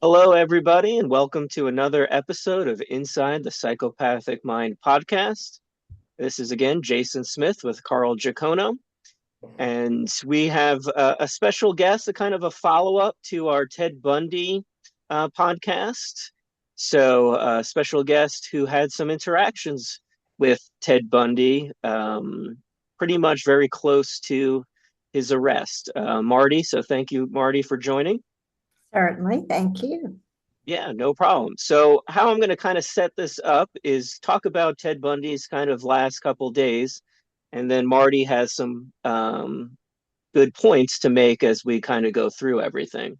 Hello, everybody, and welcome to another episode of Inside the Psychopathic Mind podcast. This is again Jason Smith with Carl Giacono, and we have a special guest, a kind of a follow-up to our Ted Bundy podcast. So, a special guest who had some interactions with Ted Bundy, pretty much very close to his arrest. Marty, so thank you, Marty, for joining. Certainly, thank you. Yeah, no problem. So, how I'm going to kind of set this up is talk about Ted Bundy's kind of last couple days, and then Marty has some good points to make as we kind of go through everything.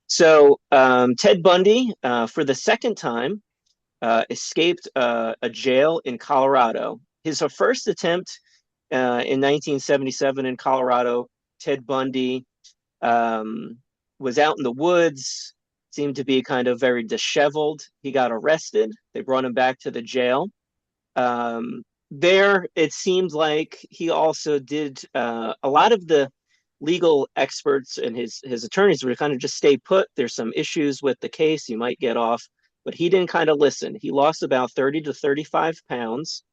So, Ted Bundy, for the second time, escaped a jail in Colorado. His first attempt in 1977 in Colorado, Ted Bundy was out in the woods, seemed to be kind of very disheveled. He got arrested. They brought him back to the jail. There, it seemed like he also did a lot of the legal experts and his attorneys would kind of just stay put. There's some issues with the case. You might get off, but he didn't kind of listen. He lost about 30 to 35 pounds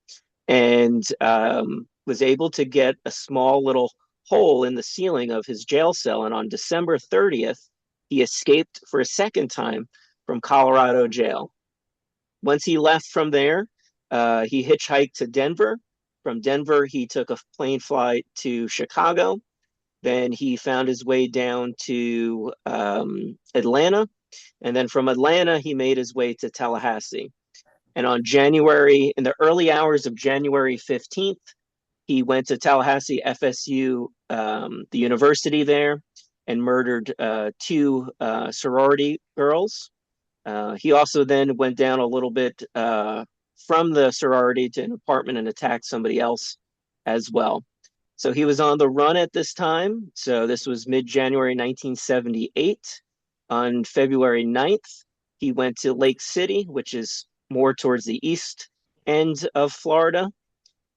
and was able to get a small little hole in the ceiling of his jail cell. And on December 30th, he escaped for a second time from Colorado jail. Once he left from there, he hitchhiked to Denver. From Denver, he took a plane flight to Chicago. Then he found his way down to Atlanta. And then from Atlanta, he made his way to Tallahassee. And in the early hours of January 15th, he went to Tallahassee FSU, the university there, and murdered two sorority girls. He also then went down a little bit from the sorority to an apartment and attacked somebody else as well. So he was on the run at this time. So this was mid-January 1978. On February 9th, he went to Lake City, which is more towards the east end of Florida.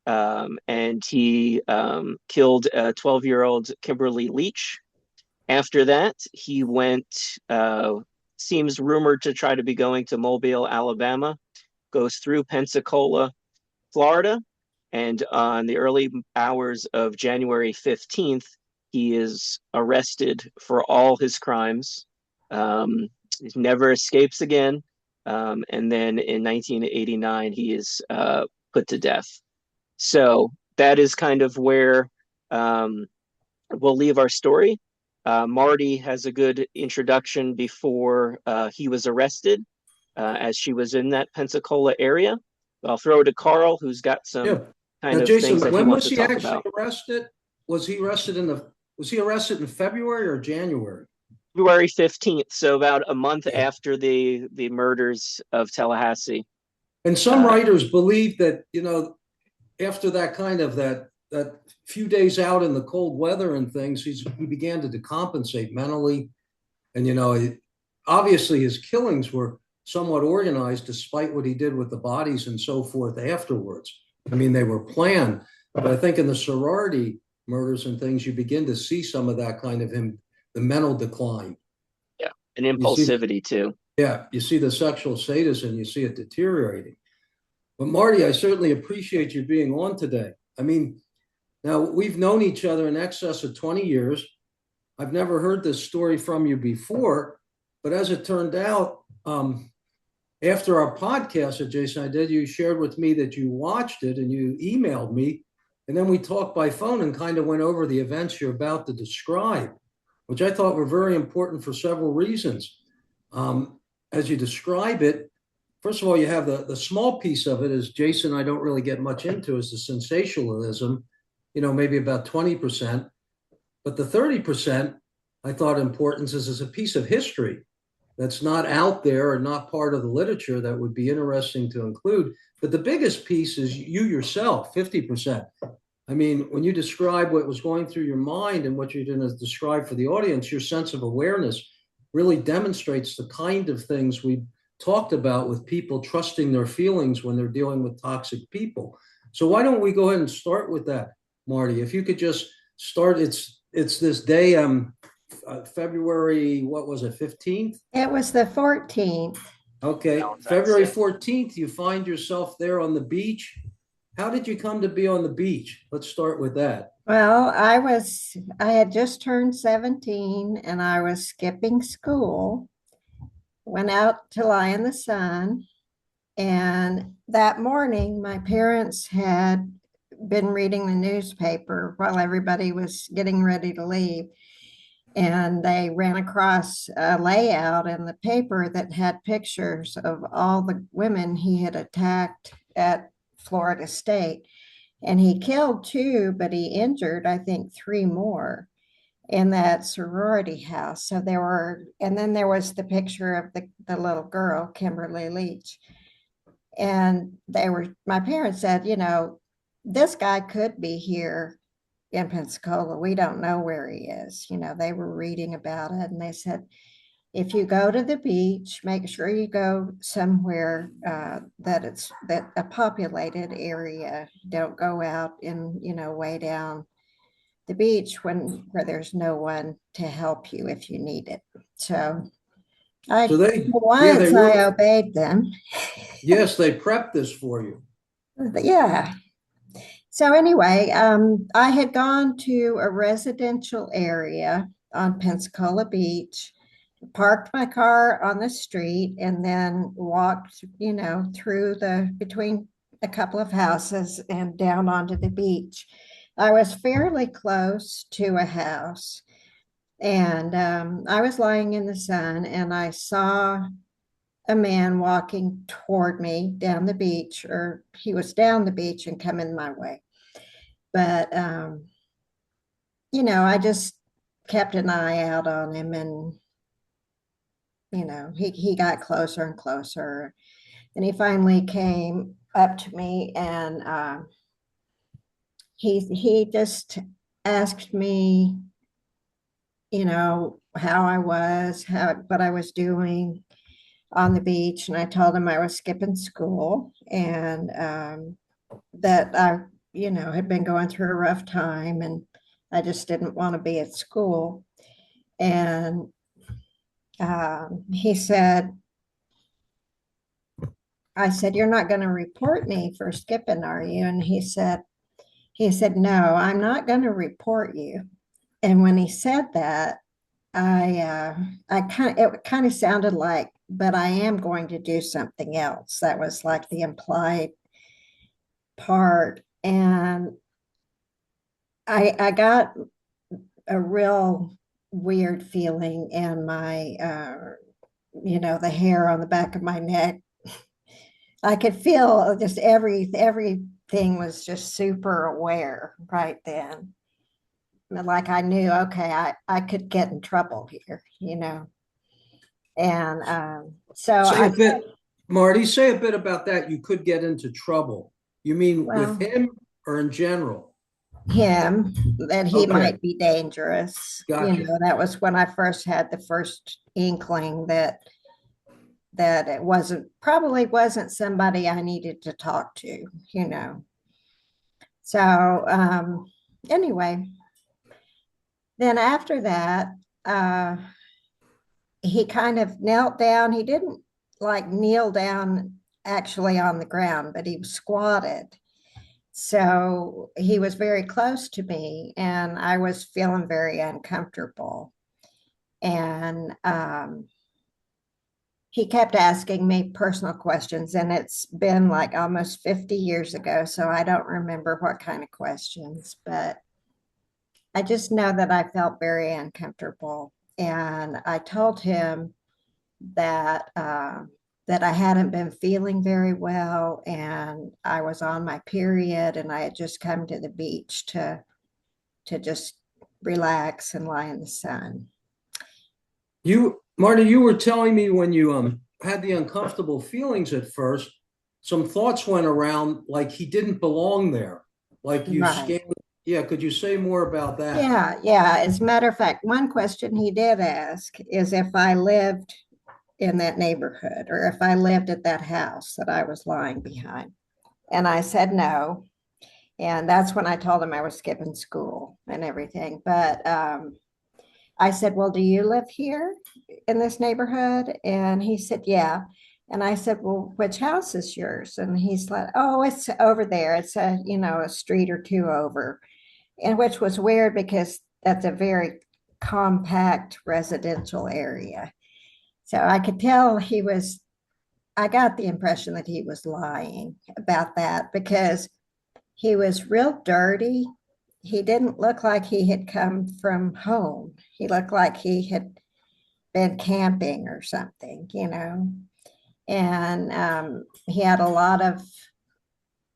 And he killed a 12-year-old Kimberly Leach. After that, he went, seems rumored to try to be going to Mobile, Alabama, goes through Pensacola, Florida, and on the early hours of January 15th, he is arrested for all his crimes. He never escapes again. And then in 1989, he is put to death. So that is kind of where we'll leave our story. Marty has a good introduction before he was arrested, as she was in that Pensacola area. But I'll throw it to Carl, who's got some Yeah. kind Now, of things Jason, that he when wants was to he talk actually about. arrested? Was he arrested in February or January? February 15th, so about a month Yeah. after the murders of Tallahassee. And some Uh, writers believe that, after that that few days out in the cold weather and things, he began to decompensate mentally. And, obviously his killings were somewhat organized despite what he did with the bodies and so forth afterwards. I mean, they were planned, but I think in the sorority murders and things, you begin to see some of that kind of the mental decline. yeah, and You see, impulsivity too. yeah, you see the sexual sadism, you see it deteriorating. But Marty, I certainly appreciate you being on today. I mean, now we've known each other in excess of 20 years. I've never heard this story from you before, but as it turned out, after our podcast that Jason and I did, you shared with me that you watched it and you emailed me, and then we talked by phone and kind of went over the events you're about to describe, which I thought were very important for several reasons. As you describe it, first of all, you have the small piece of it, as Jason and I don't really get much into, is the sensationalism, maybe about 20%. But the 30% I thought importance is a piece of history that's not out there or not part of the literature that would be interesting to include. But the biggest piece is you yourself, 50%. I mean, when you describe what was going through your mind and what you're going to describe for the audience, your sense of awareness really demonstrates the kind of things we talked about with people trusting their feelings when they're dealing with toxic people. So why don't we go ahead and start with that, Marty? If you could just start, it's this day February, what was it, 15th? It was the 14th. Okay, February 14th, you find yourself there on the beach. How did you come to be on the beach? Let's start with that. Well, I had just turned 17 and I was skipping school, went out to lie in the sun. And that morning, my parents had been reading the newspaper while everybody was getting ready to leave. And they ran across a layout in the paper that had pictures of all the women he had attacked at Florida State. And he killed two, but he injured, I think, three more in that sorority house. So there were, and then there was the picture of the little girl, Kimberly Leach. And my parents said, this guy could be here in Pensacola. We don't know where he is. They were reading about it and they said, if you go to the beach, make sure you go somewhere that a populated area. Don't go out in, way down the beach where there's no one to help you if you need it. So So they once I obeyed them. Yes, they prepped this for you. Yeah. So anyway, I had gone to a residential area on Pensacola Beach, parked my car on the street, and then walked, through between a couple of houses and down onto the beach. I was fairly close to a house, and I was lying in the sun, and I saw a man walking toward me down the beach, or he was down the beach and coming my way. But, I just kept an eye out on him and, he got closer and closer. And he finally came up to me and he just asked me, how I was, what I was doing on the beach. And I told him I was skipping school and that I had been going through a rough time and I just didn't want to be at school. And he said, I said, you're not going to report me for skipping, are you? And he said, no, I'm not going to report you. And when he said that, it kind of sounded like, but I am going to do something else. That was like the implied part. And I got a real weird feeling in my, the hair on the back of my neck. I could feel just everything was just super aware right then. Like I knew, okay, I could get in trouble here, And Marti, say a bit about that. You could get into trouble. You mean with him or in general? Him, that he might be dangerous. Gotcha. That was when I first had the first inkling that it probably wasn't somebody I needed to talk to, So anyway, then after that, he kind of knelt down. He didn't like kneel down actually on the ground, but he was squatted. So he was very close to me and I was feeling very uncomfortable. And he kept asking me personal questions, and it's been like almost 50 years ago, so I don't remember what kind of questions, but I just know that I felt very uncomfortable. And I told him that that I hadn't been feeling very well and I was on my period and I had just come to the beach to just relax and lie in the sun. Marti, you were telling me when you had the uncomfortable feelings at first, some thoughts went around like he didn't belong there. Like you scared. Yeah, could you say more about that? Yeah. As a matter of fact, one question he did ask is if I lived in that neighborhood or if I lived at that house that I was lying behind. And I said no. And that's when I told him I was skipping school and everything. But I said, well, do you live here in this neighborhood? And he said, yeah. And I said, well, which house is yours? And he's like, oh, it's over there. It's a street or two over. And which was weird because that's a very compact residential area. So I could tell I got the impression that he was lying about that because he was real dirty. He didn't look like he had come from home. He looked like he had been camping or something. And he had a lot of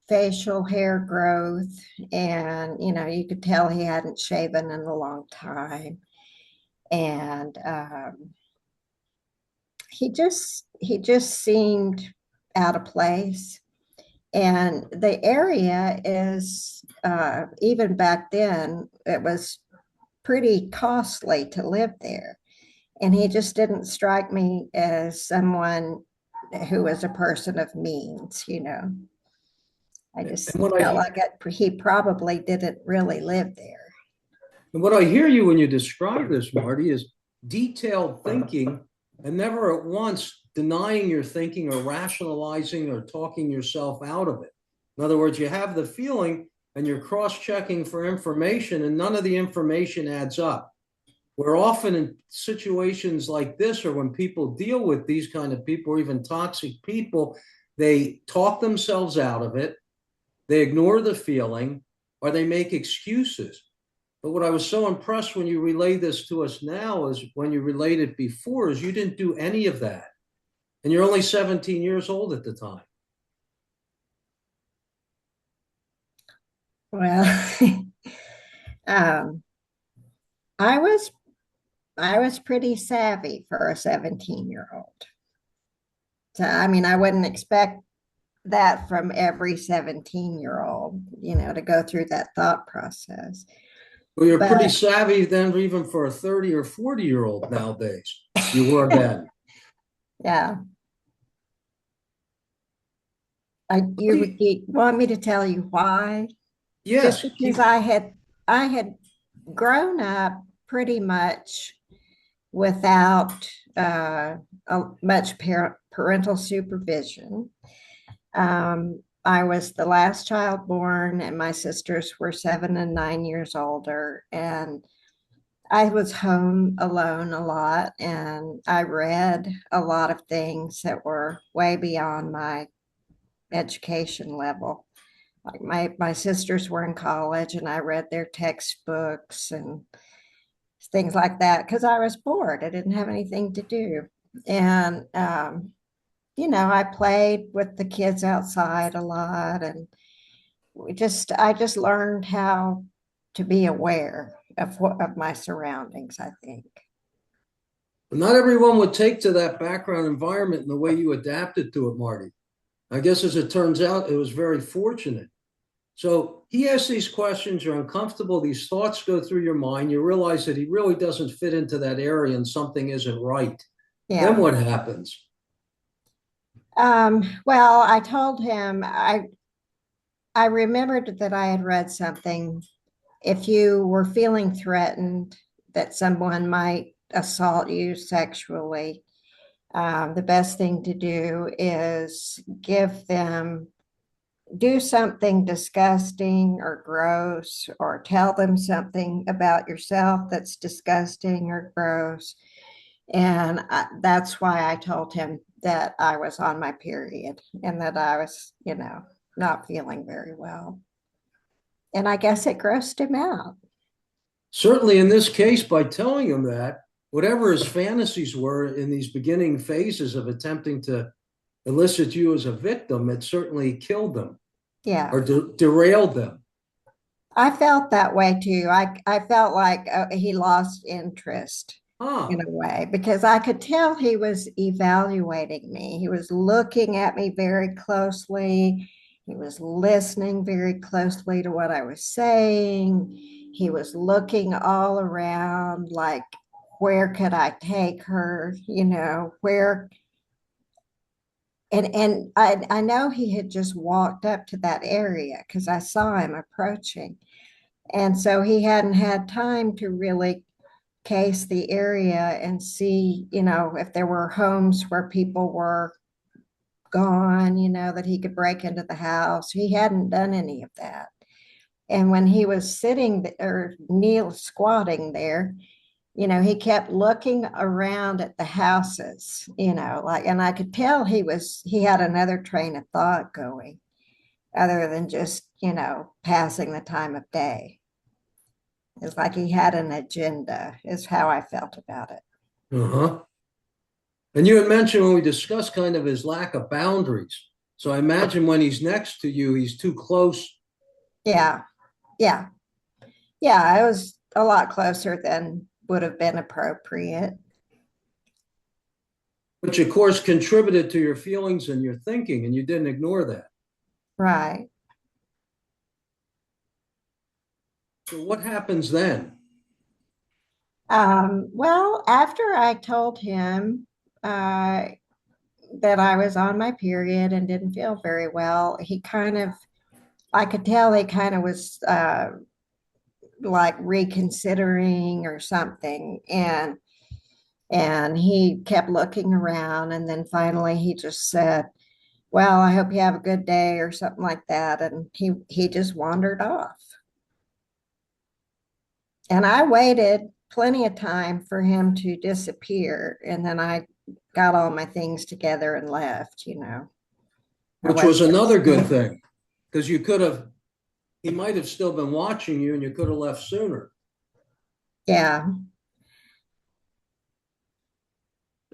facial hair growth, and you could tell he hadn't shaven in a long time. And he just seemed out of place. And the area is, even back then, it was pretty costly to live there. And he just didn't strike me as someone who was a person of means. I just And what felt I like he probably didn't really live there. and what I hear you when you describe this, Marty, is detailed thinking and never at once denying your thinking or rationalizing or talking yourself out of it. In other words, you have the feeling and you're cross-checking for information, and none of the information adds up. We're often in situations like this, or when people deal with these kind of people, or even toxic people, they talk themselves out of it, they ignore the feeling, or they make excuses. But what I was so impressed when you relayed this to us now is when you relayed it before, is you didn't do any of that. And you're only 17 years old at the time. Well, um, I was I was pretty savvy for a 17-year-old. So I mean, I wouldn't expect that from every 17-year-old, to go through that thought process. Well, you're pretty But savvy then, even for a 30 or 40-year-old nowadays. You were then. yeah, What do you want me to tell you why? Just yes, because I had grown up pretty much without much parental supervision. I was the last child born, and my sisters were 7 and 9 years older. And I was home alone a lot, and I read a lot of things that were way beyond my education level. Like my sisters were in college, and I read their textbooks and things like that because I was bored. I didn't have anything to do. And I played with the kids outside a lot, and I just learned how to be aware of my surroundings, I think. not everyone would take to that background environment and the way you adapted to it, Marty. I guess as it turns out, it was very fortunate. So he asks these questions, you're uncomfortable, these thoughts go through your mind, you realize that he really doesn't fit into that area and something isn't right. Then Yeah. what happens? Well, I told him I remembered that I had read something. If you were feeling threatened that someone might assault you sexually, the best thing to do is do something disgusting or gross, or tell them something about yourself that's disgusting or gross. And that's why I told him that I was on my period and that I was, not feeling very well. And I guess it grossed him out. Certainly in this case, by telling him that, whatever his fantasies were in these beginning phases of attempting to elicit you as a victim, it certainly killed them Yeah. or derailed them. I felt that way too. I felt like he lost interest in Ah, a way because I could tell he was evaluating me. He was looking at me very closely. He was listening very closely to what I was saying. He was looking all around like, where could I take her? Where. And I know he had just walked up to that area because I saw him approaching. And so he hadn't had time to really case the area and see, if there were homes where people were gone, that he could break into the house. He hadn't done any of that. And when he was sitting or squatting there, he kept looking around at the houses, and I could tell he had another train of thought going other than just, passing the time of day. It's like he had an agenda, is how I felt about it. Uh-huh. And you had mentioned when we discussed kind of his lack of boundaries. So I imagine when he's next to you, he's too close. Yeah. Yeah. Yeah. It was a lot closer than would have been appropriate. Which of course contributed to your feelings and your thinking, and you didn't ignore that. Right. So what happens then? Well, after I told him that I was on my period and didn't feel very well, I could tell he kind of was like reconsidering or something. And he kept looking around, and then finally he just said, well, I hope you have a good day or something like that. And he just wandered off. And I waited plenty of time for him to disappear. And then I got all my things together and left. I Which was wasn't. another good thing, because he might have still been watching you and you could have left sooner. Yeah.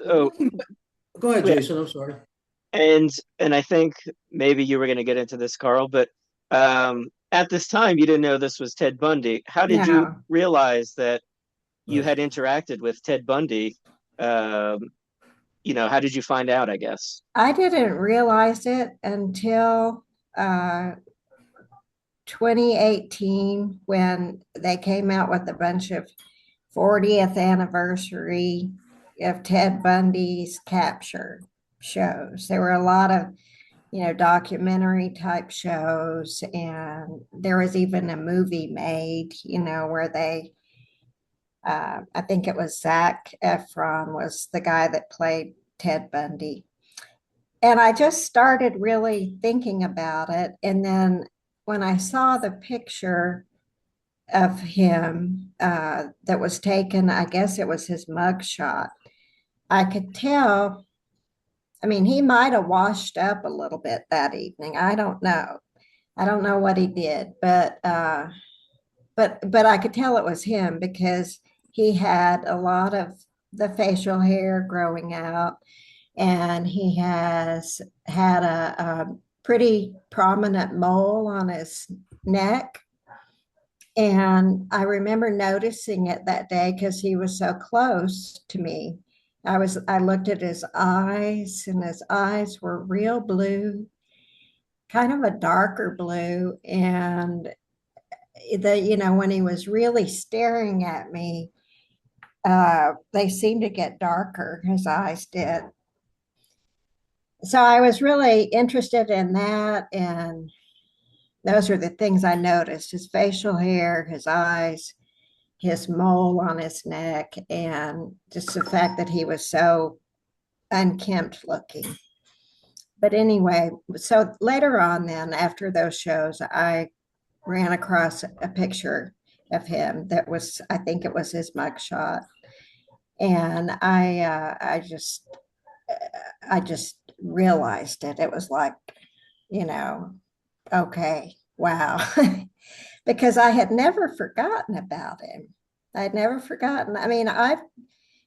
Oh, Go ahead, yeah. Jason. I'm sorry. And I think maybe you were going to get into this, Carl, but at this time you didn't know this was Ted Bundy. How did you No, realize that you Right. had interacted with Ted Bundy? Um, how did you find out, I guess? I didn't realize it until uh, 2018 when they came out with a bunch of 40th anniversary of Ted Bundy's capture shows. There were a lot of, documentary type shows, and there was even a movie made, where I think it was Zac Efron was the guy that played Ted Bundy. And I just started really thinking about it. And then when I saw the picture of him that was taken, I guess it was his mugshot, I could tell. I mean, he might have washed up a little bit that evening. I don't know. I don't know what he did, but I could tell it was him because he had a lot of the facial hair growing out, and he has had a pretty prominent mole on his neck. And I remember noticing it that day because he was so close to me. I looked at his eyes, and his eyes were real blue, kind of a darker blue. And when he was really staring at me, they seemed to get darker, his eyes did. So I was really interested in that. And those are the things I noticed: his facial hair, his eyes, his mole on his neck, and just the fact that he was so unkempt looking. But anyway, so later on, then after those shows, I ran across a picture of him that was, I think it was his mugshot. And I just realized it. It was like, you know, okay, wow. Because I had never forgotten about him. I'd never forgotten. I mean, I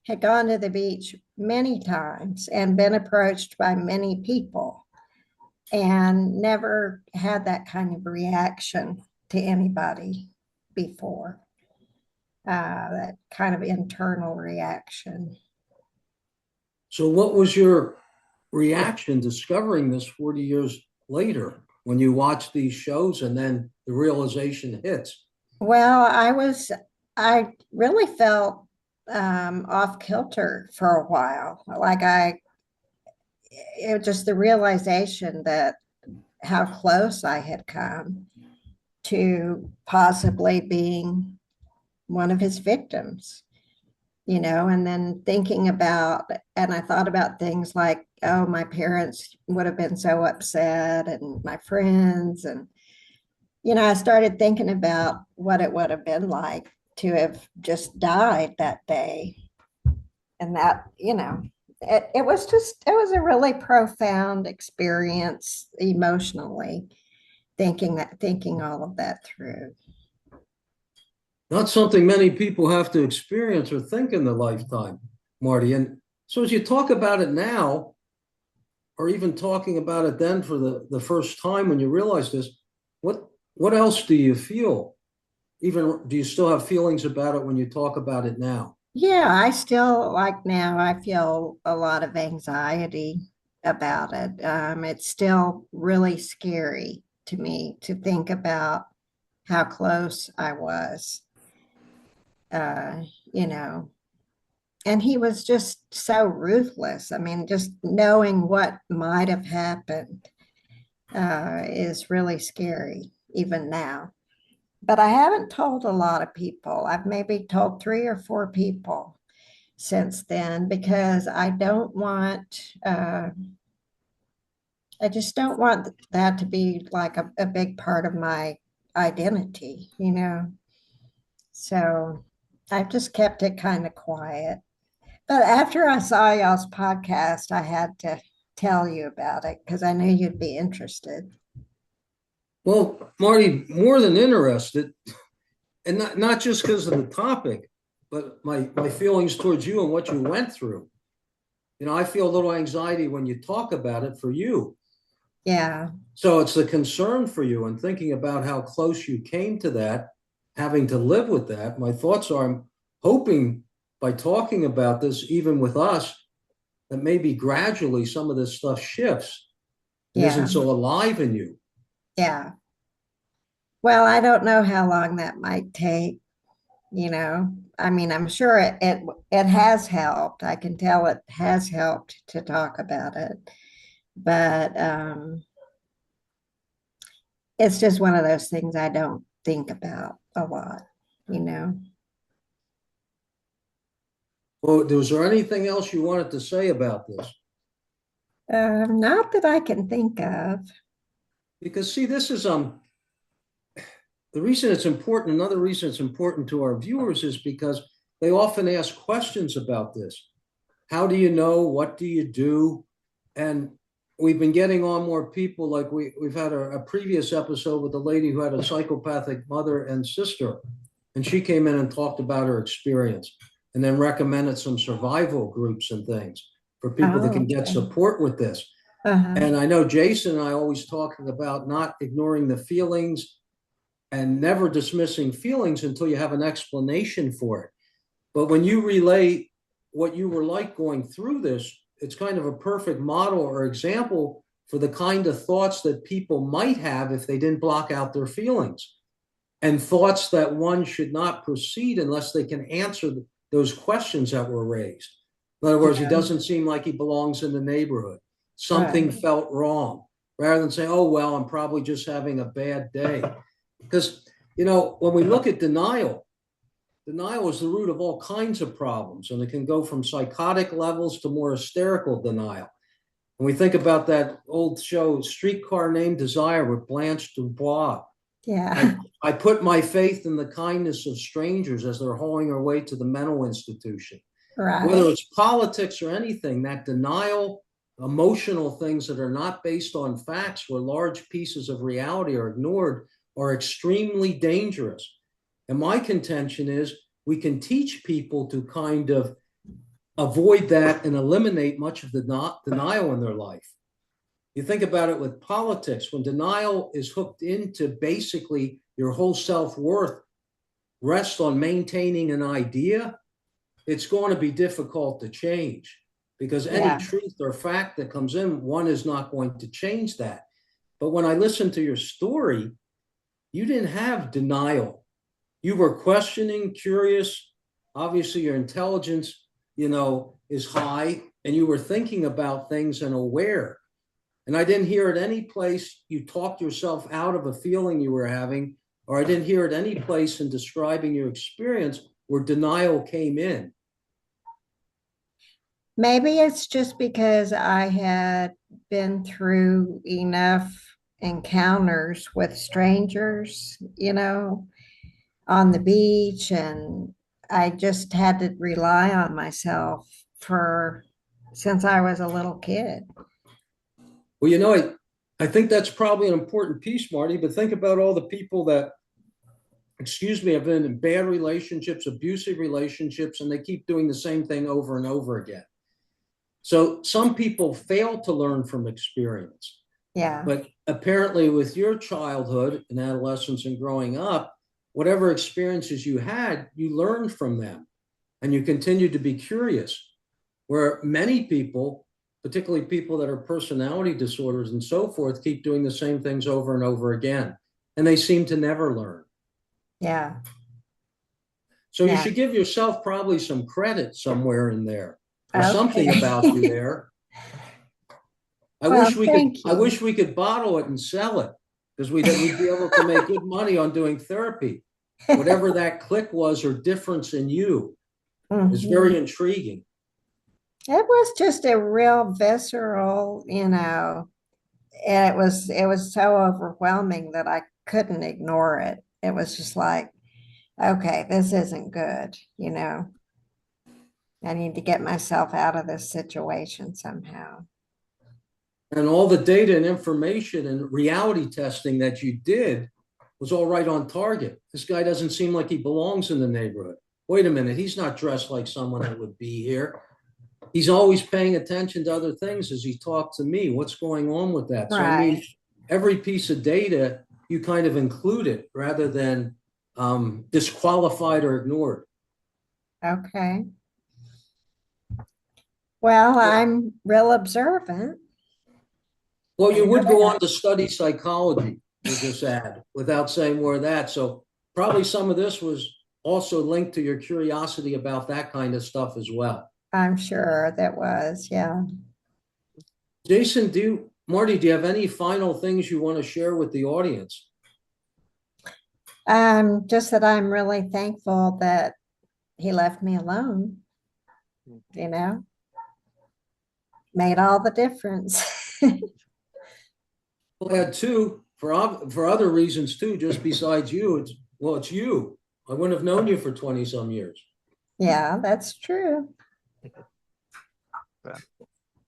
had gone to the beach many times and been approached by many people and never had that kind of reaction to anybody before, that kind of internal reaction. So what was your reaction discovering this 40 years later when you watch these shows and then the realization hits? Well, I really felt off kilter for a while. It was just the realization that how close I had come to possibly being one of his victims. and then thinking about, and I thought about things like, oh, my parents would have been so upset, and my friends. And, I started thinking about what it would have been like to have just died that day. And that, it was a really profound experience emotionally, thinking all of that through. Not something many people have to experience or think in their lifetime, Marty. And so as you talk about it now, or even talking about it then for the first time when you realize this, what else do you feel? Even do you still have feelings about it when you talk about it now? Yeah, I still, like, now I feel a lot of anxiety about it. It's still really scary to me to think about how close I was, uh, you know. And he was just so ruthless. I mean, just knowing what might have happened is really scary, even now. But I haven't told a lot of people. I've maybe told 3 or 4 people since then, because I just don't want that to be like a big part of my identity. So I've just kept it kind of quiet. But after I saw y'all's podcast, I had to tell you about it because I knew you'd be interested. Well, Marty, more than interested, and not just because of the topic, but my feelings towards you and what you went through. I feel a little anxiety when you talk about it for you. Yeah. So it's the concern for you and thinking about how close you came to that, having to live with that. My thoughts are, I'm hoping by talking about this, even with us, that maybe gradually some of this stuff shifts and isn't Yeah. so alive in you. Yeah. Well, I don't know how long that might take. I mean, I'm sure it has helped. I can tell it has helped to talk about it. But it's just one of those things I don't think about a lot. Well, was there anything else you wanted to say about this? Not that I can think of. Because see, this is the reason it's important. Another reason it's important to our viewers is because they often ask questions about this. How do you know? What do you do? And we've been getting on more people. Like we've had a previous episode with a lady who had a psychopathic mother and sister, and she came in and talked about her experience, and then recommended some survival groups and things for people that Oh, can get okay. support with this. Uh-huh. And I know Jason and I always talking about not ignoring the feelings and never dismissing feelings until you have an explanation for it. But when you relay what you were like going through this, it's kind of a perfect model or example for the kind of thoughts that people might have if they didn't block out their feelings, and thoughts that one should not proceed unless they can answer those questions that were raised. In other words, he Yeah. doesn't seem like he belongs in the neighborhood. Something Right. felt wrong, rather than saying, oh, well, I'm probably just having a bad day. Because, when we look at denial, denial is the root of all kinds of problems, and it can go from psychotic levels to more hysterical denial. When we think about that old show, Streetcar Named Desire with Blanche Dubois, Yeah. I put my faith in the kindness of strangers as they're hauling their way to the mental institution. Whether Right. it's politics or anything, that denial, emotional things that are not based on facts, where large pieces of reality are ignored, are extremely dangerous. And my contention is we can teach people to kind of avoid that and eliminate much of the denial in their life. You think about it with politics, when denial is hooked into basically your whole self worth rests on maintaining an idea, it's going to be difficult to change, because any Yeah. truth or fact that comes in, one is not going to change that. But when I listened to your story, you didn't have denial. You were questioning, curious. Obviously, your intelligence, is high, and you were thinking about things and aware. And I didn't hear at any place you talked yourself out of a feeling you were having, or I didn't hear at any place in describing your experience where denial came in. Maybe it's just because I had been through enough encounters with strangers, on the beach, and I just had to rely on myself for since I was a little kid. Well, I think that's probably an important piece, Marty, but think about all the people that, excuse me, have been in bad relationships, abusive relationships, and they keep doing the same thing over and over again. So some people fail to learn from experience. Yeah. But apparently, with your childhood and adolescence and growing up, whatever experiences you had, you learned from them and you continue to be curious. Where many people, particularly people that are personality disorders and so forth, keep doing the same things over and over again, and they seem to never learn. Yeah. So you Yeah. should give yourself probably some credit somewhere in there or something about you Okay. there. Well, thank I you. wish we could bottle it and sell it because we'd be able to make good money on doing therapy. Whatever that click was or difference in you is Mhm. very intriguing. It was just a real visceral, and it was so overwhelming that I couldn't ignore it. It was just like, okay, this isn't good. I need to get myself out of this situation somehow. And all the data and information and reality testing that you did was all right on target. This guy doesn't seem like he belongs in the neighborhood. Wait a minute, he's not dressed like someone that would be here. He's always paying attention to other things as he talked to me. What's going on with that? So, I mean, Right. every piece of data you kind of included rather than disqualified or ignored. Okay. Well, I'm real observant. Well, I you know would go that. on to study psychology, we'll just add, without saying more of that. So, probably some of this was also linked to your curiosity about that kind of stuff as well. I'm sure that was, yeah. Jason, Marty, do you have any final things you want to share with the audience? Just that I'm really thankful that he left me alone, you know, made all the difference. Well, I had two for other reasons too, just besides you. It's you. I wouldn't have known you for 20 some years. Yeah, that's true.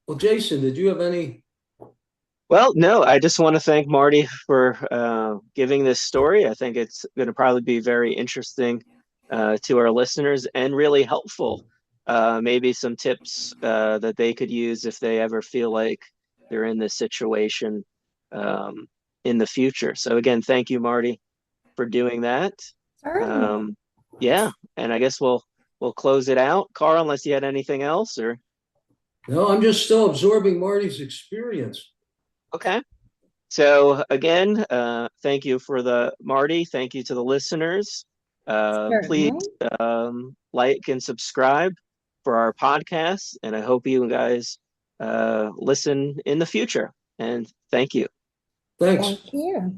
Well, Jason, did you have any? Well, no, I just want to thank Marty for giving this story. I think it's going to probably be very interesting to our listeners and really helpful. Maybe some tips that they could use if they ever feel like they're in this situation um, in the future. So again, thank you, Marty, for doing that. Certainly. Um, yeah, and I guess we'll close it out. Carl, unless you had anything else, or No, I'm just still absorbing Marty's experience. okay. So again, thank you for the Marty. Thank you to the listeners. Please Certainly. like and subscribe for our podcast, and I hope you guys listen in the future. And thank you. Thanks. Thank you.